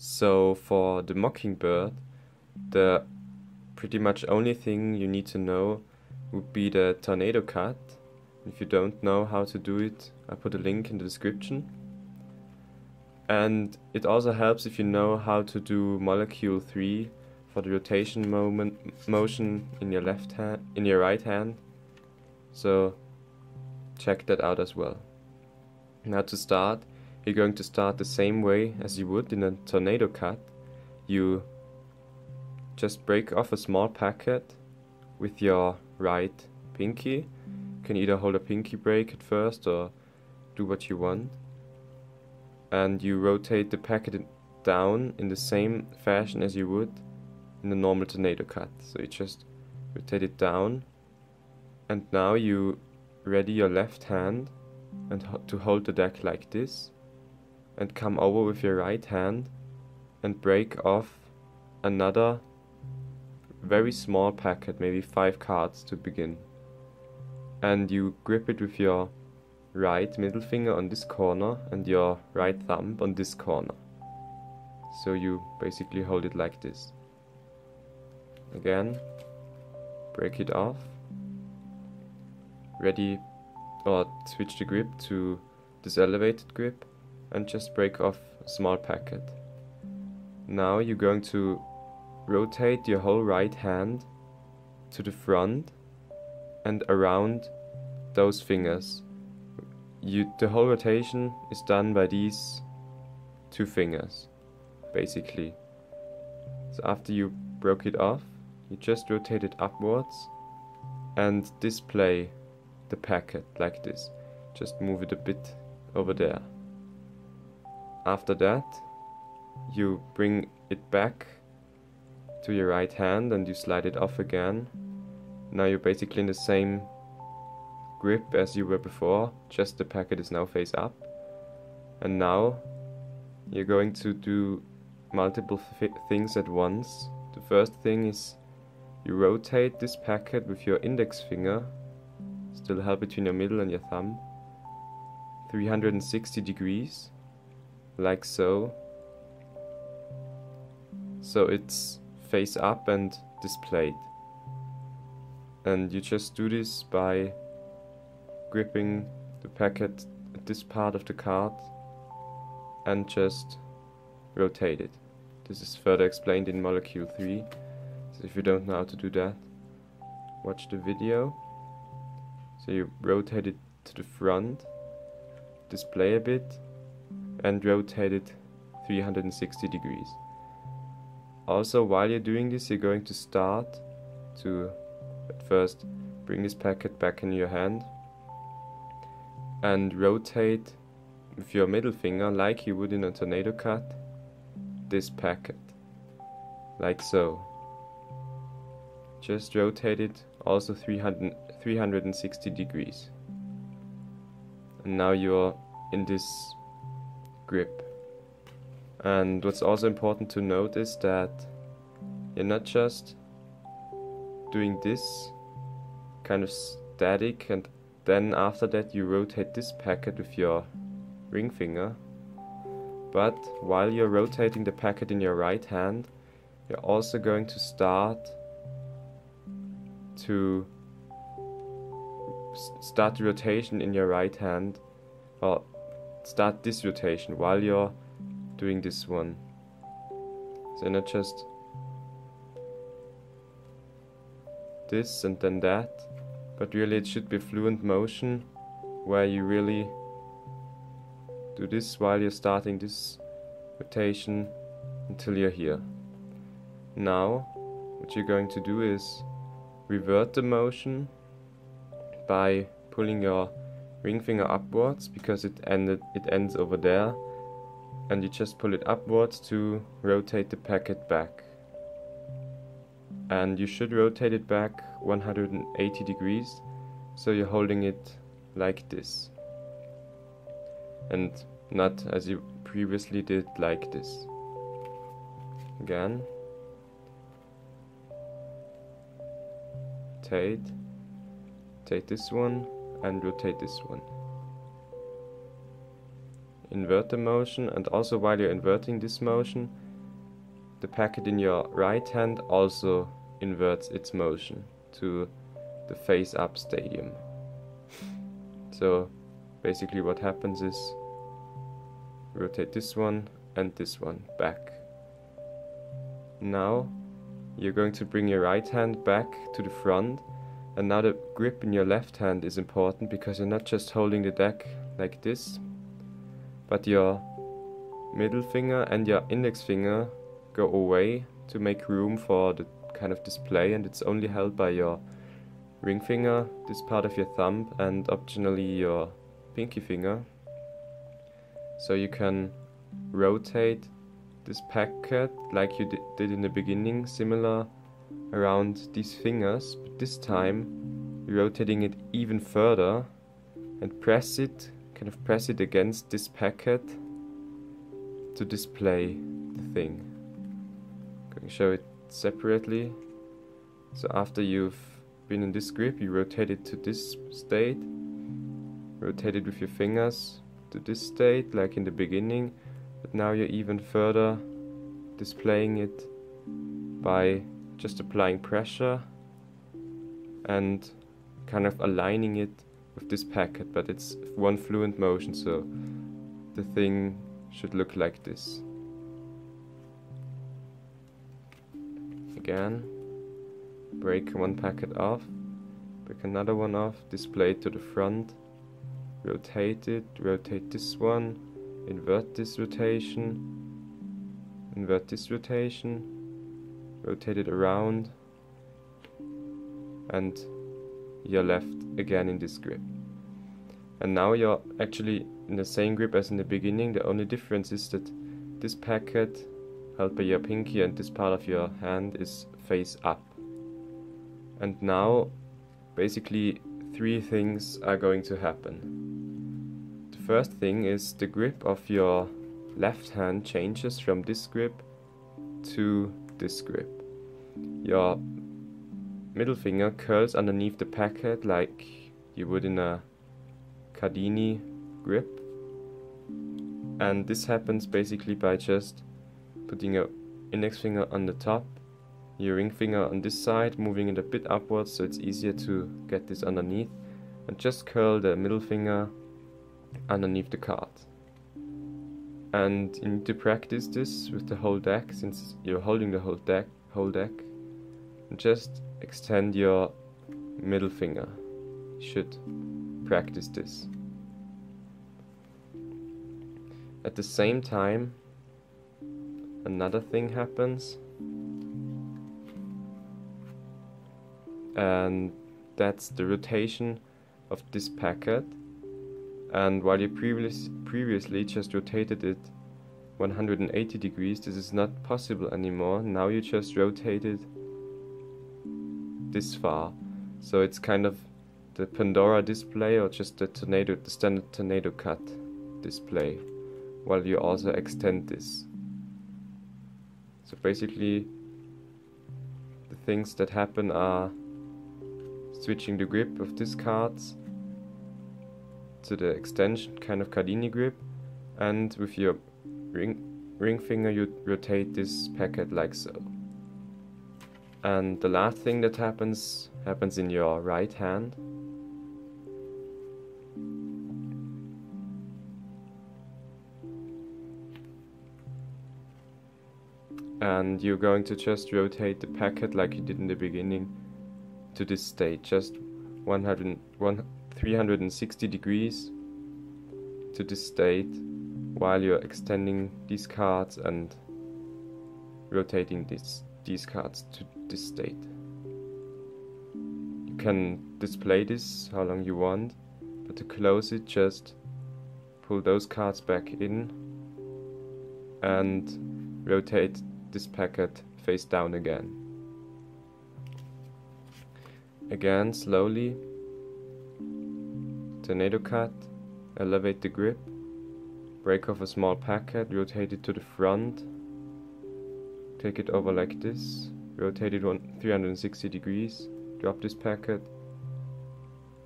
So for the Mockingbird, the pretty much only thing you need to know would be the tornado cut. If you don't know how to do it, I put a link in the description. And it also helps if you know how to do molecule 3 for the rotation motion in your right hand. So check that out as well. Now to start, you're going to start the same way as you would in a tornado cut. You just break off a small packet with your right pinky. You can either hold a pinky break at first or do what you want. And you rotate the packet down in the same fashion as you would in a normal tornado cut. So you just rotate it down, and now you ready your left hand and to hold the deck like this, and come over with your right hand and break off another very small packet, maybe 5 cards to begin. And you grip it with your right middle finger on this corner and your right thumb on this corner. So you basically hold it like this. Again, break it off. Ready, or switch the grip to this elevated grip and just break off a small packet. Now you're going to rotate your whole right hand to the front and around those fingers. The whole rotation is done by these 2 fingers, basically. So after you broke it off, you just rotate it upwards and display the packet like this. Just move it a bit over there. After that, you bring it back to your right hand and you slide it off again. Now you're basically in the same grip as you were before, just the packet is now face up. And now you're going to do multiple things at once. The first thing is you rotate this packet with your index finger, still held between your middle and your thumb, 360 degrees, like so. So it's face up and displayed. And you just do this by gripping the packet at this part of the card and just rotate it. This is further explained in molecule 3, so if you don't know how to do that, watch the video. So you rotate it to the front, display a bit, and rotate it 360 degrees. Also, while you're doing this, you're going to start to at first bring this packet back in your hand and rotate with your middle finger, like you would in a tornado cut, this packet, like so. Just rotate it also 360 degrees. And now you're in this grip. And what's also important to note is that you're not just doing this kind of static and then after that you rotate this packet with your ring finger, but while you're rotating the packet in your right hand, you're also going to start the rotation in your right hand, or start this rotation while you're doing this one. So not just this and then that, but really it should be fluent motion where you really do this while you're starting this rotation until you're here. Now what you're going to do is revert the motion by pulling your ring finger upwards, because it ends over there, and you just pull it upwards to rotate the packet back. And you should rotate it back 180 degrees, so you're holding it like this, and not as you previously did like this. Again, take this one and rotate this one. Invert the motion, and also while you're inverting this motion, the packet in your right hand also inverts its motion to the face up stadium. So basically what happens is rotate this one and this one back. Now you're going to bring your right hand back to the front, and now the grip in your left hand is important because you're not just holding the deck like this, but your middle finger and your index finger go away to make room for the kind of display, and it's only held by your ring finger, this part of your thumb, and optionally your pinky finger. So you can rotate this packet like you did in the beginning, similar around these fingers, but this time you're rotating it even further and press it against this packet to display the thing. I'm going to show it separately. So after you've been in this grip, you rotate it to this state, rotate it with your fingers to this state like in the beginning, but now you're even further displaying it by just applying pressure and kind of aligning it with this packet, but it's one fluent motion, so the thing should look like this. Again, break one packet off, break another one off, display it to the front, rotate it, rotate this one, invert this rotation, invert this rotation, rotate it around, and you're left again in this grip. And now you're actually in the same grip as in the beginning. The only difference is that this packet held by your pinky and this part of your hand is face up. And now basically three things are going to happen. The first thing is the grip of your left hand changes from this grip to this grip. Your middle finger curls underneath the packet like you would in a Cardini grip, and this happens basically by just putting your index finger on the top, your ring finger on this side, moving it a bit upwards so it's easier to get this underneath, and just curl the middle finger underneath the card. And you need to practice this with the whole deck, since you're holding the whole deck, and just extend your middle finger. You should practice this. At the same time, another thing happens, and that's the rotation of this packet. And while you previously just rotated it 180 degrees, this is not possible anymore. Now you just rotate it this far. So it's kind of the Pandora display, or just the standard tornado cut display, while you also extend this. So basically the things that happen are switching the grip of these cards to the extension kind of Cardini grip, and with your ring finger you rotate this packet like so. And the last thing that happens in your right hand. And you're going to just rotate the packet like you did in the beginning to this state, just 360 degrees to this state, while you're extending these cards and rotating these cards to this state. You can display this how long you want, but to close it, just pull those cards back in and rotate this packet face down again. Again, slowly, tornado cut, elevate the grip, break off a small packet, rotate it to the front, take it over like this, rotate it 360 degrees, drop this packet,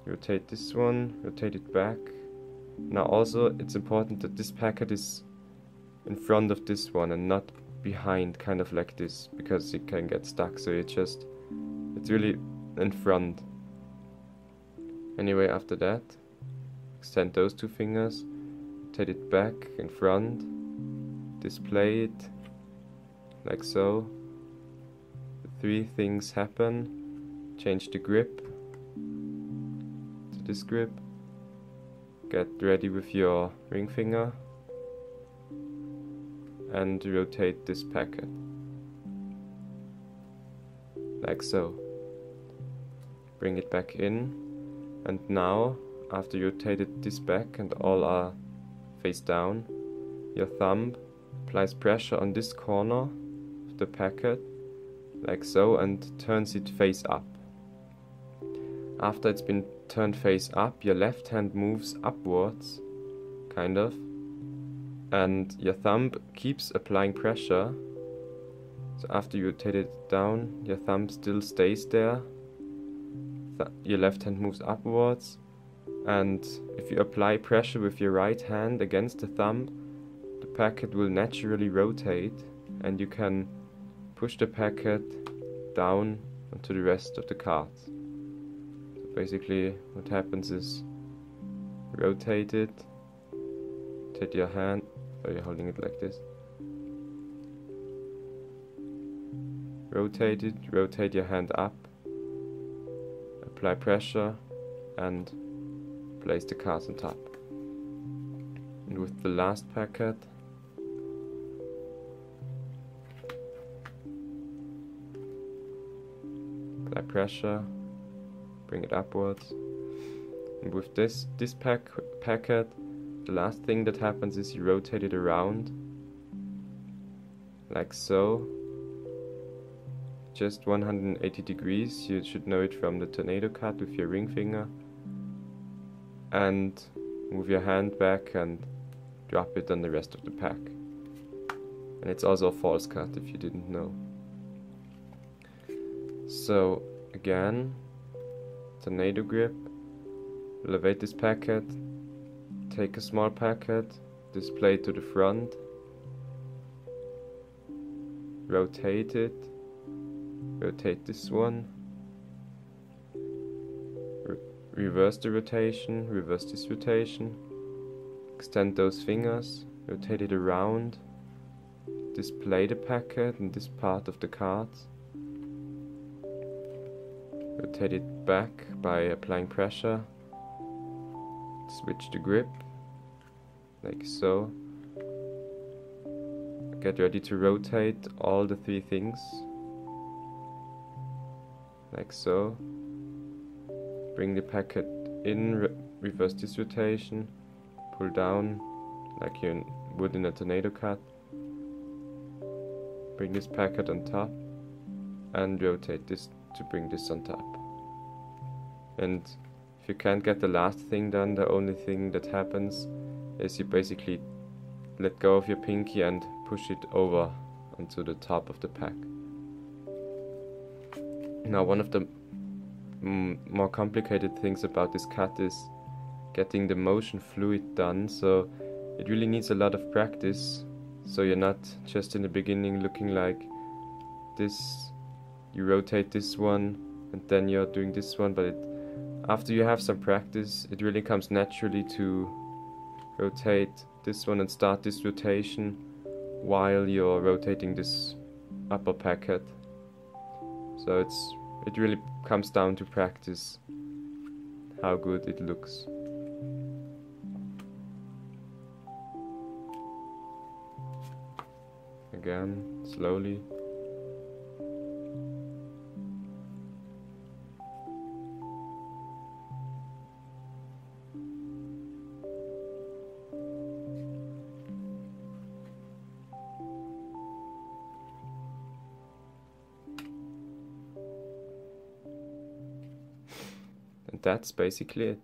rotate this one, rotate it back. Now also it's important that this packet is in front of this one and not behind, kind of like this, because it can get stuck, so it's really in front. Anyway, after that, extend those two fingers, rotate it back in front, display it, like so. The three things happen. Change the grip to this grip. Get ready with your ring finger and rotate this packet, like so. Bring it back in, and now, after you rotated this back and all are face down, your thumb applies pressure on this corner of the packet, like so, and turns it face up. After it's been turned face up, your left hand moves upwards, kind of, and your thumb keeps applying pressure. So after you rotate it down, your thumb still stays there. Your left hand moves upwards, and if you apply pressure with your right hand against the thumb, the packet will naturally rotate, and you can push the packet down onto the rest of the cards. So basically what happens is, rotate it, take your hand, or you're holding it like this, rotate it, rotate your hand up, apply pressure, and place the cards on top. And with the last packet, apply pressure, bring it upwards. And with this packet, the last thing that happens is you rotate it around, like so, just 180 degrees. You should know it from the tornado cut with your ring finger, and move your hand back and drop it on the rest of the pack. And it's also a false cut if you didn't know. So again, tornado grip, elevate this packet, take a small packet, display it to the front, rotate it, rotate this one, reverse the rotation, reverse this rotation, extend those fingers, rotate it around, display the packet in this part of the cards, rotate it back by applying pressure, switch the grip, like so. Get ready to rotate all the three things, like so. Bring the packet in, reverse this rotation, pull down like you would in a tornado cut, bring this packet on top, and rotate this to bring this on top. And if you can't get the last thing done, the only thing that happens is you basically let go of your pinky and push it over onto the top of the pack. Now, one of the more complicated things about this cut is getting the motion fluid done, so it really needs a lot of practice, so you're not just in the beginning looking like this. You rotate this one and then you're doing this one, but after you have some practice, it really comes naturally to rotate this one and start this rotation while you're rotating this upper packet. So it really comes down to practice how good it looks. Again, slowly. And that's basically it.